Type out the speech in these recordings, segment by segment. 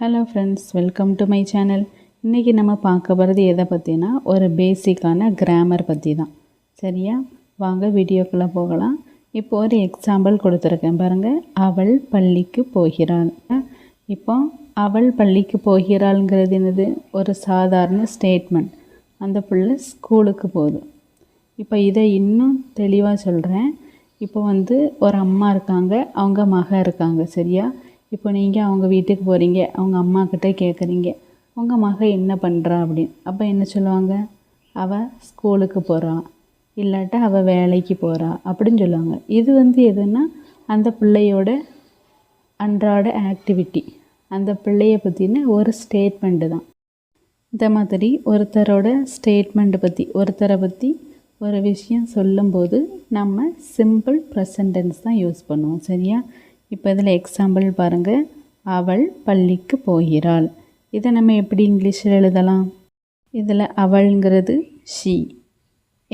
Hello friends, welcome to my channel. இன்றைக்கி நம்ம பார்க்க போகிறது எதை பற்றினா ஒரு பேசிக்கான கிராமர் பற்றி தான். சரியா, வாங்க வீடியோக்குள்ளே போகலாம். இப்போ ஒரு எக்ஸாம்பிள் கொடுத்துருக்கேன் பாருங்கள். அவள் பள்ளிக்கு போகிறாள். இப்போ அவள் பள்ளிக்கு போகிறாள்ங்கிறது என்னது? ஒரு சாதாரண ஸ்டேட்மெண்ட். அந்த பிள்ளை ஸ்கூலுக்கு போகுது. இப்போ இதை இன்னும் தெளிவாக சொல்கிறேன். இப்போ ஒரு அம்மா இருக்காங்க, அவங்க மகன் இருக்காங்க. சரியா, இப்போ நீங்கள் அவங்க வீட்டுக்கு போகிறீங்க, அவங்க அம்மாக்கிட்ட கேட்குறீங்க உங்கள் மகன் என்ன பண்ணுறா அப்படின்னு. அப்போ என்ன சொல்லுவாங்க? அவள் ஸ்கூலுக்கு போகிறா, இல்லாட்டா அவள் வேலைக்கு போகிறா அப்படின்னு சொல்லுவாங்க. இது எதுன்னா அந்த பிள்ளையோட அன்றாட ஆக்டிவிட்டி, அந்த பிள்ளையை பற்றின ஒரு ஸ்டேட்மெண்ட்டு தான். இந்த மாதிரி ஒருத்தரோட ஸ்டேட்மெண்ட்டை பற்றி, ஒருத்தரை பற்றி ஒரு விஷயம் சொல்லும்போது நம்ம சிம்பிள் ப்ரெசன்ட் டென்ஸ் தான் யூஸ் பண்ணுவோம். சரியா, இப்போ இதில் எக்ஸாம்பிள் பாருங்கள். அவள் பள்ளிக்கு போகிறாள். இதை நம்ம எப்படி இங்கிலீஷில் எழுதலாம்? இதில் அவள்ங்கிறது ஷீ.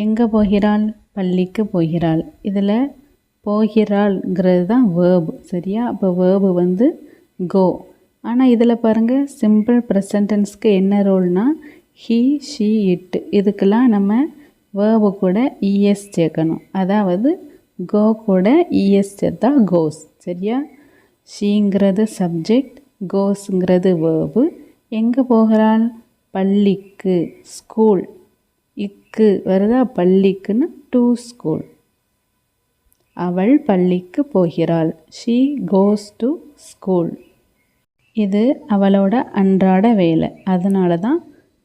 எங்கே போகிறாள்? பள்ளிக்கு போகிறாள். இதில் போகிறாள்ங்கிறது தான் வேர்பு. சரியா, அப்போ வேர்பு கோ. ஆனால் இதில் பாருங்கள், சிம்பிள் ப்ரெசன்ட் டென்ஸ்க்கு என்ன ரோல்னால் ஹீ, ஷீ, இட். இதுக்கெல்லாம் நம்ம வேர்பு கூட இஎஸ் சேர்க்கணும். அதாவது கோ கூட இஎஸ் சேர்த்தா கோஸ். சரியா, ஷீங்கிறது சப்ஜெக்ட், கோஸுங்கிறது வேர்பு. எங்கே போகிறாள்? பள்ளிக்கு, ஸ்கூல். இக்கு வருதா? Pallikkunnu to school. அவள் பள்ளிக்கு போகிறாள். She goes to school. இது அவளோட அன்றாட வேலை. அதனால தான்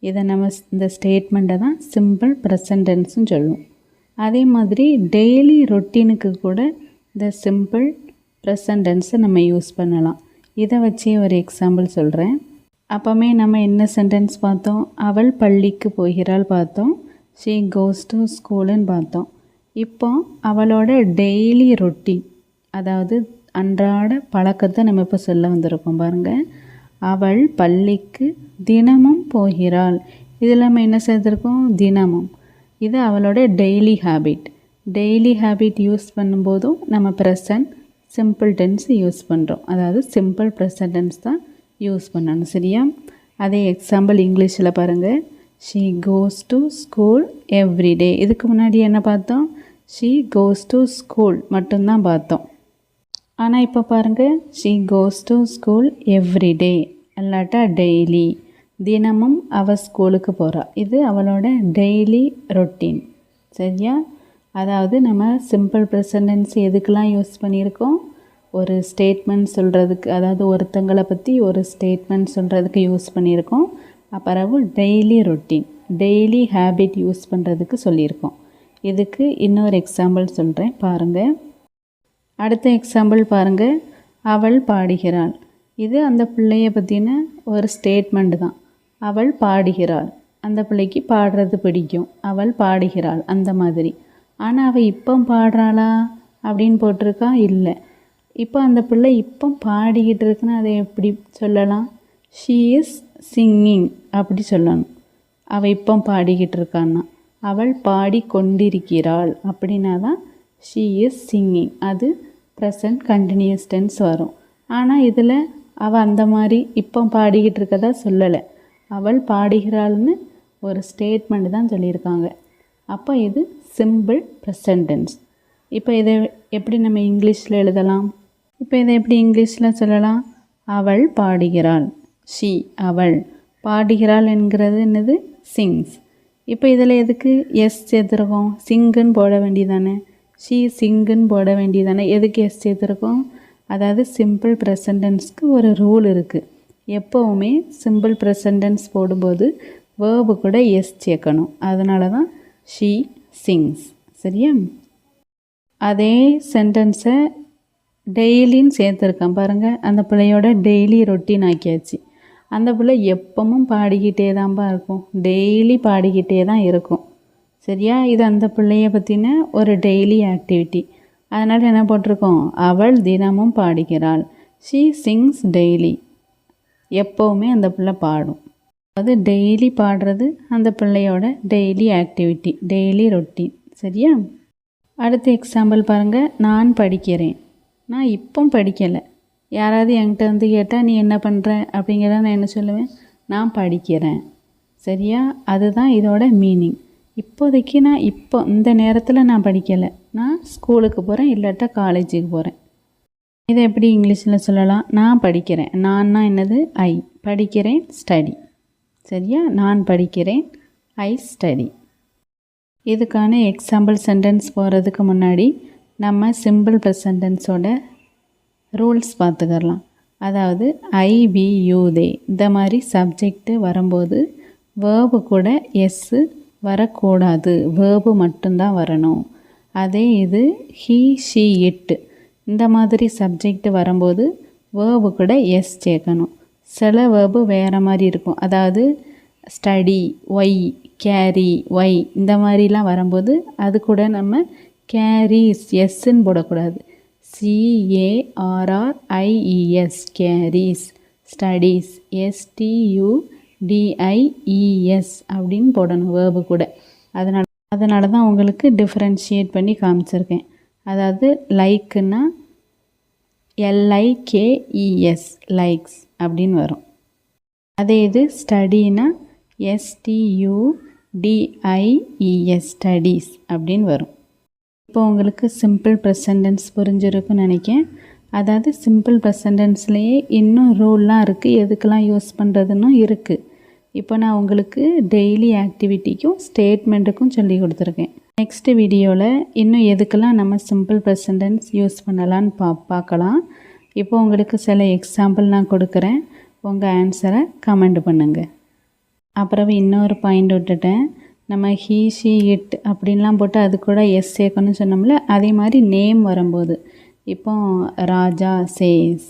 இதை நம்ம இந்த ஸ்டேட்மெண்ட்டை தான் சிம்பிள் ப்ரெசன்ட் டென்ஸ்னு சொல்லுவோம். அதே மாதிரி டெய்லி ரொட்டீனுக்கு கூட இந்த சிம்பிள் ப்ரெசன்ட் டென்ஸை நம்ம யூஸ் பண்ணலாம். இதை வச்சே ஒரு எக்ஸாம்பிள் சொல்கிறேன். அப்போமே நம்ம என்ன சென்டென்ஸ் பார்த்தோம்? அவள் பள்ளிக்கு போகிறாள் பார்த்தோம். ஷீ கோஸ் டு ஸ்கூலுன்னு பார்த்தோம். இப்போ அவளோட டெய்லி ரொட்டீன், அதாவது அன்றாட பழக்கத்தை நம்ம இப்போ சொல்ல வந்திருக்கோம் பாருங்கள். அவள் பள்ளிக்கு தினமும் போகிறாள். இதில் நம்ம என்ன செய்திருக்கோம்? தினமும். இது அவளோட daily habit. Daily habit use பண்ணும்போதும் நம்ம ப்ரெசன்ட் சிம்பிள் டென்ஸ் யூஸ் பண்ணுறோம். அதாவது சிம்பிள் ப்ரெசன்ட் டென்ஸ் தான் யூஸ் பண்ணணும். சரியா, அதே எக்ஸாம்பிள் இங்கிலீஷில் பாருங்கள். She goes to school everyday. இதுக்கு முன்னாடி என்ன பார்த்தோம்? ஷீ கோஸ் டு ஸ்கூல் மட்டும்தான் பார்த்தோம். ஆனால் இப்போ பாருங்கள், she goes to school everyday, அல்லாட்டா டெய்லி. தினமும் அவள் ஸ்கூலுக்கு போகிறா. இது அவளோட டெய்லி ரொட்டீன். சரியா, அதாவது நம்ம சிம்பிள் ப்ரெசன்ட் டென்ஸ் எதுக்கெல்லாம் யூஸ் பண்ணியிருக்கோம்? ஒரு ஸ்டேட்மெண்ட் சொல்கிறதுக்கு, அதாவது ஒருத்தங்களை பற்றி ஒரு ஸ்டேட்மெண்ட் சொல்கிறதுக்கு யூஸ் பண்ணியிருக்கோம். அப்புறம் daily routine, daily habit use பண்ணுறதுக்கு சொல்லியிருக்கோம். இதுக்கு இன்னொரு எக்ஸாம்பிள் சொல்கிறேன் பாருங்கள். அடுத்த எக்ஸாம்பிள் பாருங்கள். அவள் பாடுகிறாள். இது அந்த பிள்ளைய பற்றின ஒரு ஸ்டேட்மெண்ட் தான். அவள் பாடுகிறாள். அந்த பிள்ளைக்கு பாடுறது பிடிக்கும், அவள் பாடுகிறாள் அந்த மாதிரி. ஆனால் அவள் இப்போ பாடுறாளா அப்படின்னு போட்டிருக்கா? இல்லை. இப்போ அந்த பிள்ளை இப்போ பாடிக்கிட்டு இருக்குன்னு அதை எப்படி சொல்லலாம்? ஷீ இஸ் சிங்கிங் அப்படி சொல்லணும். அவள் இப்போ பாடிக்கிட்டு இருக்கான்னா, அவள் பாடி கொண்டிருக்கிறாள் அப்படின்னா தான் ஷீ இஸ் சிங்கிங். அது ப்ரெசன்ட் கண்டினியூஸ் டென்ஸ் வரும். ஆனால் இதில் அவள் அந்த மாதிரி இப்போ பாடிக்கிட்டு இருக்கதா சொல்லலை. அவள் பாடுகிறாள்னு ஒரு ஸ்டேட்மெண்ட் தான் சொல்லியிருக்காங்க. அப்போ இது சிம்பிள் ப்ரெசன்ட் டென்ஸ். இப்போ இதை எப்படி நம்ம இங்கிலீஷில் எழுதலாம்? இப்போ இதை எப்படி இங்கிலீஷில் சொல்லலாம்? அவள் பாடுகிறாள். ஷீ, அவள் பாடுகிறாள் என்கிறது என்னது? சிங்ஸ். இப்போ இதில் எதுக்கு எஸ் சேர்த்துருக்கோம்? சிங்குன்னு போட வேண்டியதானே. ஷீ சிங்குன்னு போட வேண்டியதானே. எதுக்கு எஸ் சேர்த்துருக்கோம்? அதாவது சிம்பிள் ப்ரெசன்ட் டென்ஸ்க்கு ஒரு ரூல் இருக்குது. எப்போவுமே சிம்பிள் ப்ரெசன்ட் டென்ஸ் போடும்போது வேர்பு கூட எஸ் சேர்க்கணும். அதனால தான் ஷீ சிங்ஸ். சரியா, அதே சென்டென்ஸை டெய்லின்னு சேர்த்துருக்கேன் பாருங்கள். அந்த பிள்ளையோட டெய்லி ரொட்டீன் ஆக்கியாச்சு. அந்த பிள்ளை எப்பவும் பாடிக்கிட்டே தான்ப்பா இருக்கும், டெய்லி பாடிக்கிட்டே தான் இருக்கும். சரியா, இது அந்த பிள்ளைய பற்றின ஒரு டெய்லி ஆக்டிவிட்டி. அதனால் என்ன போட்டிருக்கோம்? அவள் தினமும் பாடுகிறாள். She Singh daily. எப்போவுமே அந்த பிள்ளை பாடும். அது டெய்லி பாடுறது அந்த பிள்ளையோட டெய்லி ஆக்டிவிட்டி, டெய்லி ரொட்டீன். சரியா, அடுத்த எக்ஸாம்பிள் பாருங்கள். நான் படிக்கிறேன். நான் இப்போ படிக்கலை, யாராவது என்கிட்ட வந்து கேட்டால் நீ என்ன பண்ணுற அப்படிங்கிறத நான் என்ன சொல்லுவேன், நான் படிக்கிறேன். சரியா? அதுதான் இதோட மீனிங். இப்போதைக்கு நான் இந்த நேரத்தில் நான் படிக்கலை, நான் ஸ்கூலுக்கு போகிறேன் இல்லாட்டா காலேஜுக்கு போகிறேன். இதை எப்படி இங்கிலீஷில் சொல்லலாம்? நான் படிக்கிறேன். நான்னா என்னது? ஐ. படிக்கிறேன் ஸ்டடி. சரியா? நான் படிக்கிறேன், ஐ ஸ்டடி. இதுக்கான எக்ஸாம்பிள் சென்டென்ஸ் போகிறதுக்கு முன்னாடி நம்ம சிம்பிள் ப்ரெசன்ட் டென்ஸோட ரூல்ஸ் பார்த்துக்கலாம். அதாவது ஐ, வி, யூ, தே இந்த மாதிரி சப்ஜெக்ட்டு வரும்போது வேர்பு கூட எஸ்ஸு வரக்கூடாது, வேர்பு மட்டும்தான் வரணும். அதே இது ஹீ, ஷீ, இட்டு இந்த மாதிரி சப்ஜெக்ட் வரும்போது வேர்பு கூட எஸ் சேர்க்கணும். சில வேர்பு வேறு மாதிரி இருக்கும். அதாவது ஸ்டடி, ஒய், கேரி, ஒய் இந்த மாதிரிலாம் வரும்போது அது கூட நம்ம கேரிஸ் எஸ்ன்னு போடக்கூடாது. CARRIES carries. ஸ்டடீஸ் STUDIES அப்படின்னு போடணும் வேர்பு கூட. அதனால தான் உங்களுக்கு டிஃப்ரென்ஷியேட் பண்ணி காமிச்சிருக்கேன். அதாவது லைக்குன்னா LIKES லைக்ஸ் அப்படின்னு வரும். அதே இது ஸ்டடினா STUDIES ஸ்டடீஸ் அப்படின்னு வரும். இப்போ உங்களுக்கு சிம்பிள் ப்ரெசன்ட் டென்ஸ் புரிஞ்சிருக்குன்னு நினைக்கிறேன். அதாவது சிம்பிள் ப்ரெசன்ட் டென்ஸ்லேயே இன்னும் ரூல்லாம் இருக்குது, எதுக்கெல்லாம் யூஸ் பண்ணுறதுன்னு இருக்குது. இப்போ நான் உங்களுக்கு டெய்லி ஆக்டிவிட்டிக்கும் ஸ்டேட்மெண்ட்டுக்கும் சொல்லி கொடுத்துருக்கேன். நெக்ஸ்ட் வீடியோவில் இன்னும் எதுக்கெல்லாம் நம்ம சிம்பிள் ப்ரெசன்ட் டென்ஸ் யூஸ் பண்ணலான்னு பார்க்கலாம். இப்போ உங்களுக்கு சில எக்ஸாம்பிள் நான் கொடுக்குறேன், உங்கள் ஆன்சரை கமெண்ட் பண்ணுங்கள். அப்புறம் இன்னொரு பாயிண்ட் விட்டுட்டேன், நம்ம ஹீ, ஷீ, இட் அப்படின்லாம் போட்டு அது கூட எஸ் சேர்க்கணும்னு சொன்னோம்ல, அதே மாதிரி நேம் வரும்போது இப்போ ராஜா சேஸ்,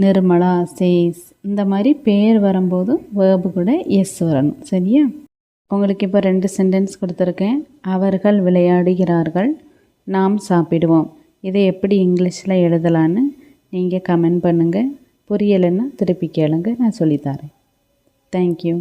நிர்மலா சேஸ் இந்த மாதிரி பேர் வரும்போது வேர்பு கூட எஸ் வரணும். சரியா? உங்களுக்கு இப்போ 2 சென்டென்ஸ் கொடுத்துருக்கேன். அவர்கள் விளையாடுகிறார்கள், நாம் சாப்பிடுவோம். இதை எப்படி இங்கிலீஷில் எழுதலான்னு நீங்கள் கமெண்ட் பண்ணுங்கள். புரியலைன்னா திருப்பி கேளுங்க, நான் சொல்லித்தரேன். தேங்க்யூ.